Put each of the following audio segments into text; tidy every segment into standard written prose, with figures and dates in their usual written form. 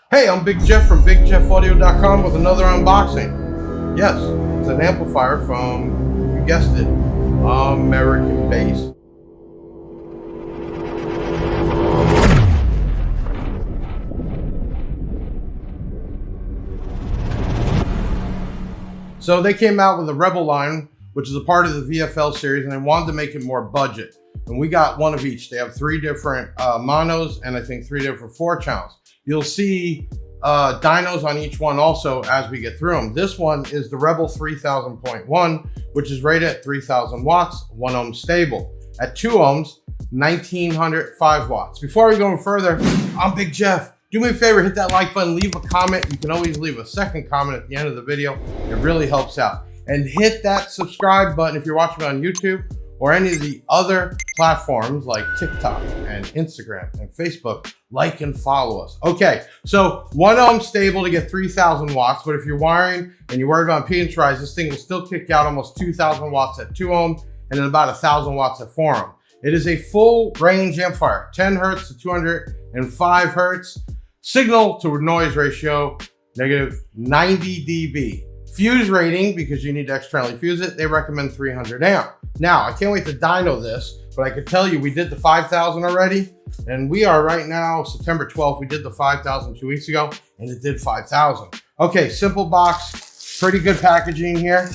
Hey, I'm Big Jeff from BigJeffAudio.com with another unboxing. Yes, it's an amplifier from, you guessed it, American Bass. So they came out with a Rebel line, which is a part of the VFL series, and they wanted to make it more budget. And we got one of each. They have 3 different monos and I think 3 different 4 channels. You'll see dynos on each one also as we get through them. This one is the Rebel 3000.1, which is rated at 3000 watts, 1 ohm stable. At 2 ohms, 1905 watts. Before we go any further, I'm Big Jeff. Do me a favor, hit that like button, leave a comment. You can always leave a second comment at the end of the video. It really helps out. And hit that subscribe button if you're watching on YouTube or any of the other platforms like TikTok and Instagram and Facebook. Like and follow us. Okay, so 1 ohm stable to get 3000 watts, but if you're wiring and you're worried about impedance rise, this thing will still kick out almost 2000 watts at 2 ohm and then about 1000 watts at 4 ohm. It is a full range amplifier, 10 hertz to 205 hertz, signal to noise ratio, negative 90 dB. Fuse rating, because you need to externally fuse it, they recommend 300 amp. Now, I can't wait to dyno this, but I can tell you we did the 5000 already, and we are right now, September 12th, we did the 5000 2 weeks ago, and it did 5000. Okay, simple box, pretty good packaging here.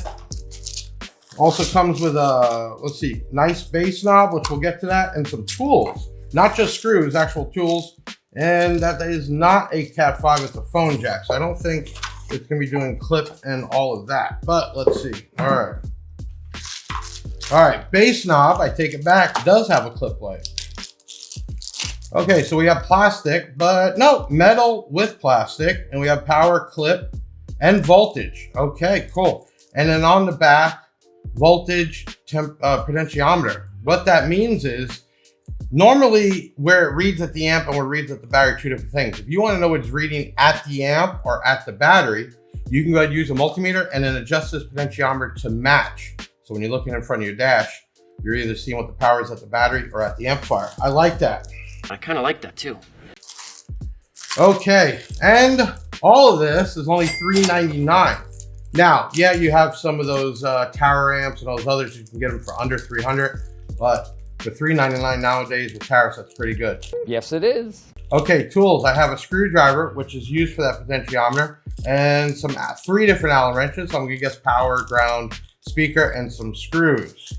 Also comes with a, let's see, nice bass knob, which we'll get to that, and some tools. Not just screws, actual tools. And that is not a Cat 5, it's a phone jack. So I don't think it's gonna be doing clip and all of that, but let's see. All right, bass knob, I take it back, does have a clip light. Okay, so we have plastic, but no, metal with plastic, and we have power, clip, and voltage. Okay, cool. And then on the back, voltage, potentiometer. What that means is, normally where it reads at the amp and where it reads at the battery, 2 different things. If you want to know what it's reading at the amp or at the battery, you can go ahead and use a multimeter and then adjust this potentiometer to match. So when you're looking in front of your dash, you're either seeing what the power is at the battery or at the amplifier. I like that. I kind of like that too. Okay, and all of this is only $399. Now, yeah, you have some of those tower amps and all those others, you can get them for under 300, but for $399 nowadays with tariffs, that's pretty good. Yes, it is. Okay, tools. I have a screwdriver, which is used for that potentiometer, and some 3 different Allen wrenches. So I'm gonna guess power, ground, speaker, and some screws.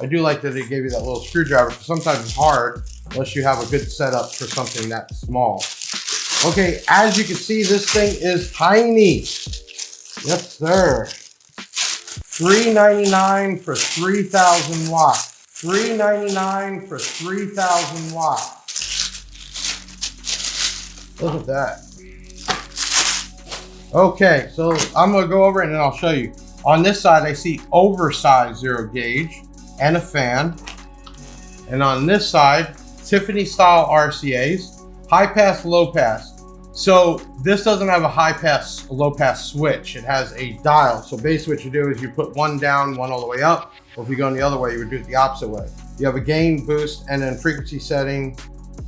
I do like that they gave you that little screwdriver, because sometimes it's hard unless you have a good setup for something that small. Okay, as you can see, this thing is tiny. Yes, sir. $399 for 3000 watts. $399 for 3000 watts. Look at that. Okay, so I'm gonna go over it and then I'll show you. On this side, I see oversized 0 gauge and a fan. And on this side, Tiffany style RCAs, high pass, low pass. So this doesn't have a high pass, low pass switch. It has a dial. So basically what you do is you put one down, one all the way up. Or if you're going the other way, you would do it the opposite way. You have a gain, boost, and then frequency setting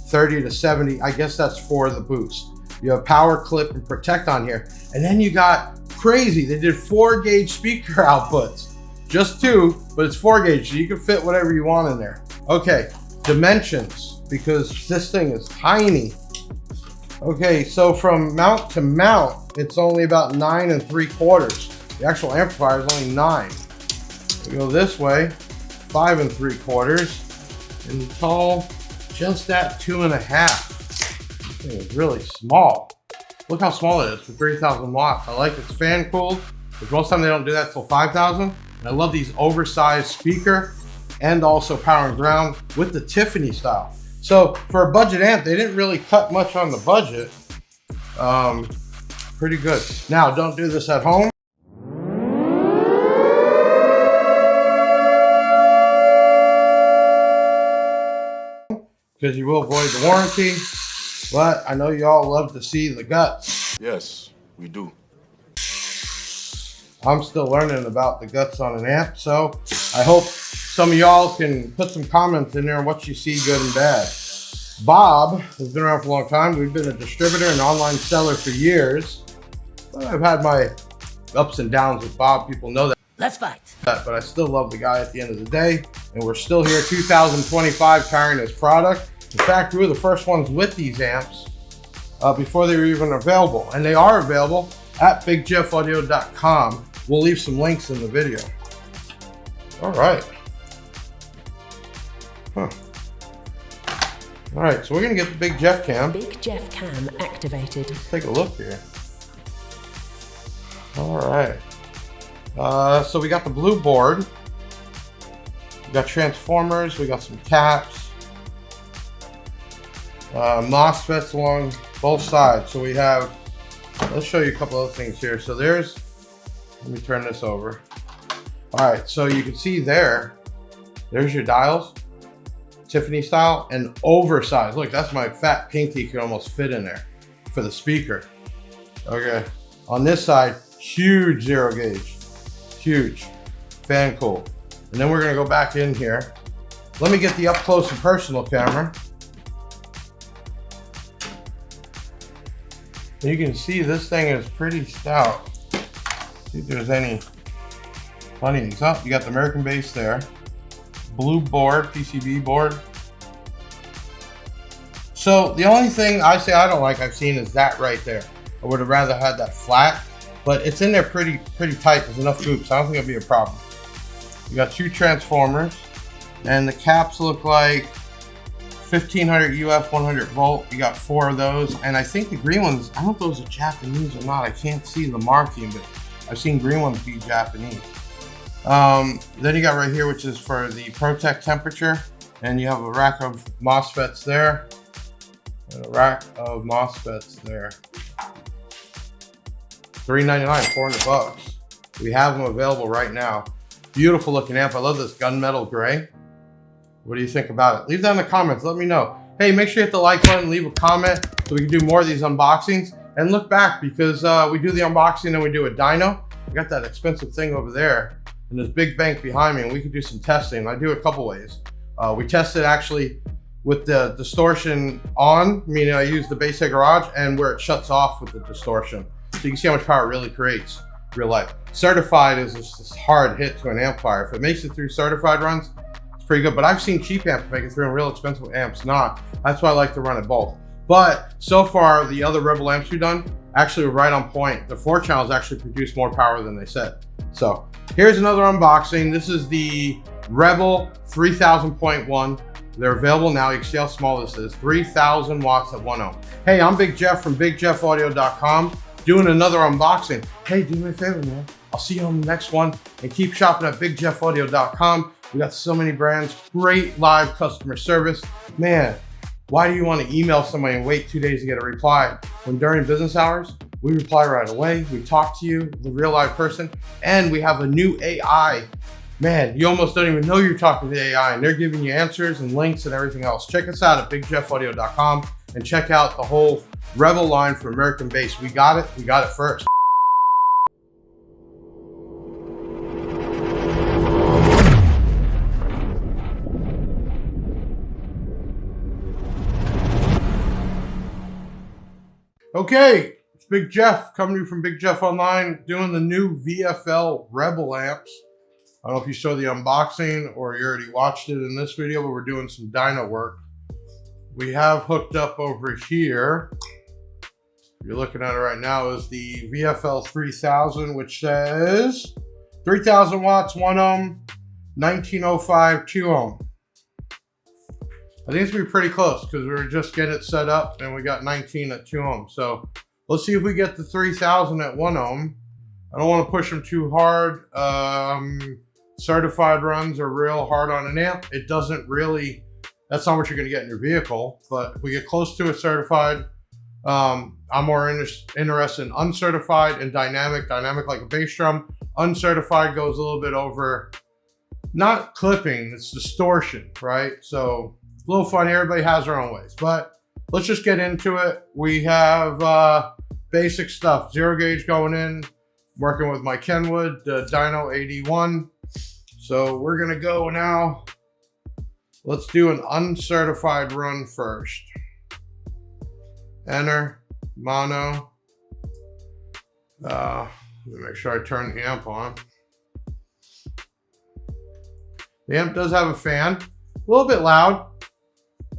30 to 70. I guess that's for the boost. You have power, clip, and protect on here. And then you got crazy. They did 4 gauge speaker outputs. Just 2, but it's 4 gauge, so you can fit whatever you want in there. Okay, dimensions, because this thing is tiny. Okay, so from mount to mount, it's only about 9 3/4. The actual amplifier is only 9. We go this way, 5 3/4, and tall, just at 2.5. This thing is really small. Look how small it is for 3000 watts. I like it's fan cooled, because most of the time they don't do that till 5000. And I love these oversized speaker and also power and ground with the Tiffany style. So for a budget amp, they didn't really cut much on the budget. Pretty good. Now, don't do this at home. Because you will void the warranty, but I know y'all love to see the guts. Yes, we do. I'm still learning about the guts on an amp, so I hope some of y'all can put some comments in there on what you see good and bad. Bob has been around for a long time. We've been a distributor and online seller for years. I've had my ups and downs with Bob. People know that. Let's fight. But I still love the guy at the end of the day. And we're still here 2025 carrying his product. In fact, we were the first ones with these amps before they were even available. And they are available at bigjeffaudio.com. We'll leave some links in the video. All right. Huh. All right, so we're gonna get the Big Jeff cam. Big Jeff cam activated. Let's take a look here. All right. So we got the blue board. We got transformers. We got some caps. MOSFETs along both sides. So we have. Let's show you a couple other things here. So there's. Let me turn this over. All right. So you can see there. There's your dials. Tiffany style and oversized. Look, that's my fat pinky can almost fit in there for the speaker. Okay, on this side, huge zero gauge, huge fan cool. And then we're gonna go back in here. Let me get the up close and personal camera. You can see this thing is pretty stout. See if there's any funny. Oh, you got the American Bass there. Blue board, PCB board. So the only thing I say I don't like I've seen is that right there. I would have rather had that flat, but it's in there pretty tight. There's enough hoops. I don't think it'll be a problem. You got two transformers, and the caps look like 1500 UF 100 volt. You got 4 of those, and I think the green ones, I don't know if those are Japanese or not. I can't see the marking, but I've seen green ones be Japanese. Then you got right here, which is for the Protect temperature, and you have a rack of MOSFETs there, and a rack of MOSFETs there. $399, 400 bucks. We have them available right now. Beautiful looking amp. I love this gunmetal gray. What do you think about it? Leave that in the comments. Let me know. Hey, make sure you hit the like button, leave a comment so we can do more of these unboxings. And look back, because we do the unboxing and we do a dyno. We got that expensive thing over there and this big bank behind me, and we could do some testing. I do it a couple ways. We tested actually with the distortion on, meaning I use the bass head garage, and where it shuts off with the distortion. So you can see how much power it really creates real life. Certified is just this hard hit to an amplifier. If it makes it through certified runs, it's pretty good. But I've seen cheap amps make it through and real expensive amps not. That's why I like to run it both. But so far, the other Rebel amps we've done actually were right on point. The 4 channels actually produce more power than they said. So here's another unboxing. This is the Rebel 3000.1. They're available now. You can see how small this is. 3000 watts at 1 ohm. Hey, I'm Big Jeff from bigjeffaudio.com doing another unboxing. Hey, do me a favor, man. I'll see you on the next one, and keep shopping at bigjeffaudio.com. We got so many brands, great live customer service. Man, why do you want to email somebody and wait 2 days to get a reply when during business hours, we reply right away. We talk to you, the real live person, and we have a new AI. Man, you almost don't even know you're talking to the AI, and they're giving you answers and links and everything else. Check us out at bigjeffaudio.com and check out the whole Rebel line for American Bass. We got it first. Okay, it's Big Jeff coming to you from Big Jeff Online, doing the new VFL Rebel amps. I don't know if you saw the unboxing or you already watched it in this video, but we're doing some dyno work. We have hooked up over here, you're looking at it right now, is the VFL 3000, which says 3000 watts, 1 ohm, 1905, 2 ohm. I think it's gonna be pretty close because we were just getting it set up and we got 19 at 2 ohm. So let's see if we get the 3000 at 1 ohm. I don't want to push them too hard. Certified runs are real hard on an amp. It doesn't really, that's not what you're gonna get in your vehicle. But if we get close to a certified, I'm more interested in uncertified and dynamic. Dynamic like a bass drum. Uncertified goes a little bit over, not clipping, it's distortion, right? So a little funny, everybody has their own ways, but let's just get into it. We have basic stuff, 0 gauge going in, working with my Kenwood, the Dyno 81. So we're gonna go now. Let's do an uncertified run first. enter, mono. Let me make sure I turn the amp on. The amp does have a fan, a little bit loud.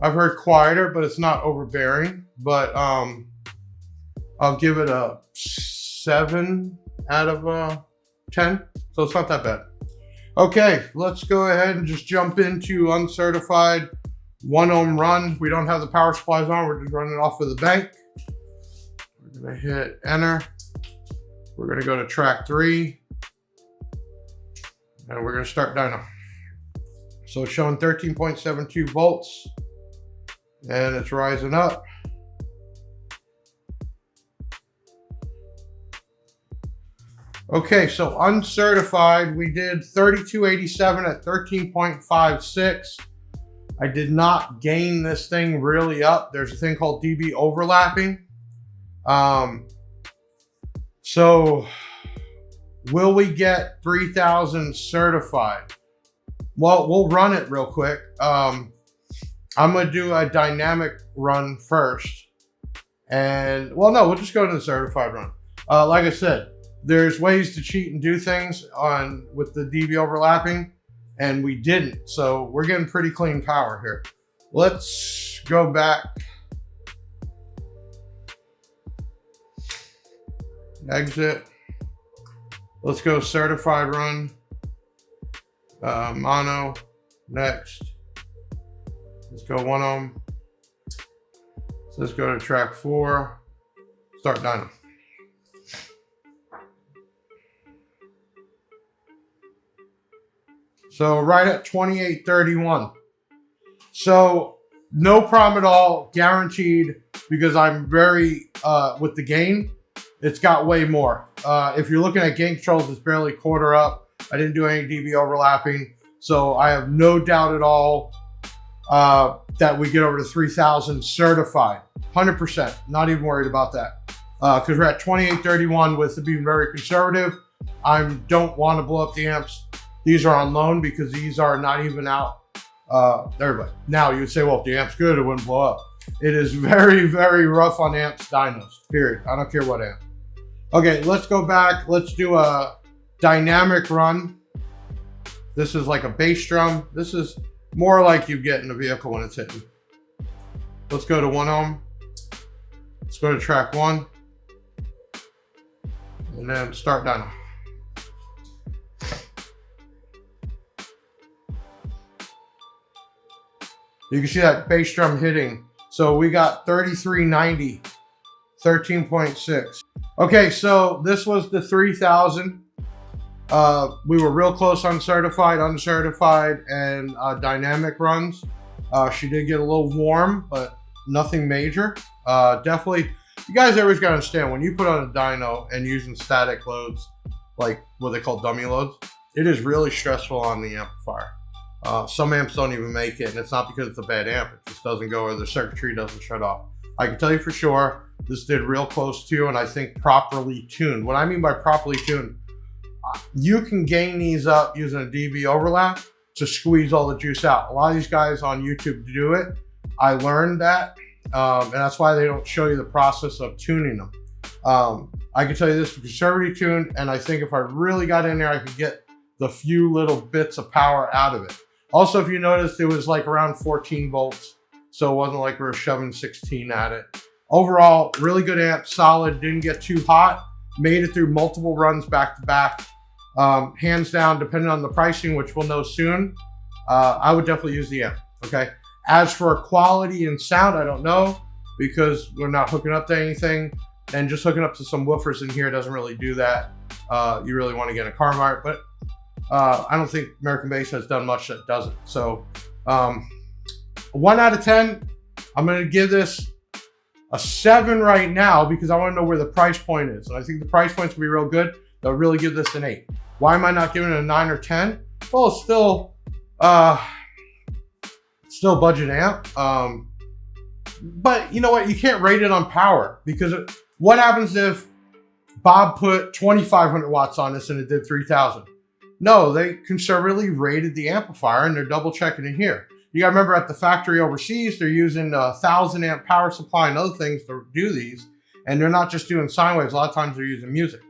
I've heard quieter, but it's not overbearing. But I'll give it a 7 out of 10. So it's not that bad. Okay, let's go ahead and just jump into uncertified 1 ohm run. We don't have the power supplies on. We're just running off of the bank. We're gonna hit enter. We're gonna go to track 3. And we're gonna start dyno. So it's showing 13.72 volts. And it's rising up. Okay, so uncertified, we did 3287 at 13.56. I did not gain this thing really up. There's a thing called dB overlapping. So will we get 3000 certified? Well, we'll run it real quick. I'm gonna do a dynamic run first. And, well, no, we'll just go to the certified run. Like I said, there's ways to cheat and do things with the dB overlapping, and we didn't. So we're getting pretty clean power here. Let's go back. Exit. Let's go certified run. Mono. Next. Let's go 1 ohm. So let's go to track 4. Start dyno. So right at 2831. So no problem at all, guaranteed, because I'm very, with the gain, it's got way more. If you're looking at gain controls, it's barely quarter up. I didn't do any dB overlapping. So I have no doubt at all that we get over to 3000 certified, 100%, not even worried about that. Because we're at 2831 with it being very conservative. I don't want to blow up the amps. These are on loan because these are not even out. Everybody. Now you would say, well, if the amp's good, it wouldn't blow up. It is very, very rough on amps, dynos, period. I don't care what amp. Okay, let's go back. Let's do a dynamic run. This is like a bass drum. This is more like you get in a vehicle when it's hitting. Let's go to 1 ohm. Let's go to track 1. And then start dyno. You can see that bass drum hitting. So we got 3390, 13.6. Okay, so this was the 3000. We were real close on certified, uncertified, and dynamic runs. She did get a little warm, but nothing major. Definitely, you guys always gotta understand, when you put on a dyno and using static loads, like what they call dummy loads, it is really stressful on the amplifier. Some amps don't even make it, and it's not because it's a bad amp. It just doesn't go, or the circuitry doesn't shut off. I can tell you for sure, this did real close to, and I think properly tuned. What I mean by properly tuned, you can gain these up using a dB overlap to squeeze all the juice out. A lot of these guys on YouTube do it. I learned that, and that's why they don't show you the process of tuning them. I can tell you this, conservative tuned, and I think if I really got in there, I could get the few little bits of power out of it. Also, if you noticed, it was like around 14 volts. So it wasn't like we were shoving 16 at it. Overall, really good amp, solid, didn't get too hot. Made it through multiple runs back to back. Hands down, depending on the pricing, which we'll know soon, I would definitely use the amp, okay? As for quality and sound, I don't know, because we're not hooking up to anything. And just hooking up to some woofers in here doesn't really do that. You really want to get a Carmart, but I don't think American Bass has done much that doesn't. So 1 out of 10, I'm going to give this a 7 right now because I want to know where the price point is. And I think the price point's going to be real good. They'll really give this an 8. Why am I not giving it a 9 or 10? Well, it's still budget amp. But you know what? You can't rate it on power, because what happens if Bob put 2,500 watts on this and it did 3,000? No, they conservatively rated the amplifier and they're double checking it here. You gotta remember at the factory overseas, they're using 1,000 amp power supply and other things to do these. And they're not just doing sine waves. A lot of times they're using music.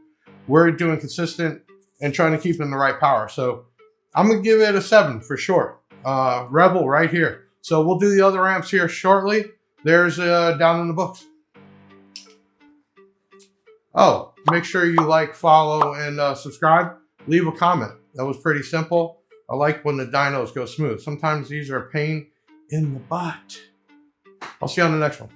We're doing consistent and trying to keep in the right power. So I'm gonna give it a 7 for sure. Rebel right here. So we'll do the other amps here shortly. There's down in the books. Oh, make sure you like, follow, and subscribe. Leave a comment. That was pretty simple. I like when the dynos go smooth. Sometimes these are a pain in the butt. I'll see you on the next one.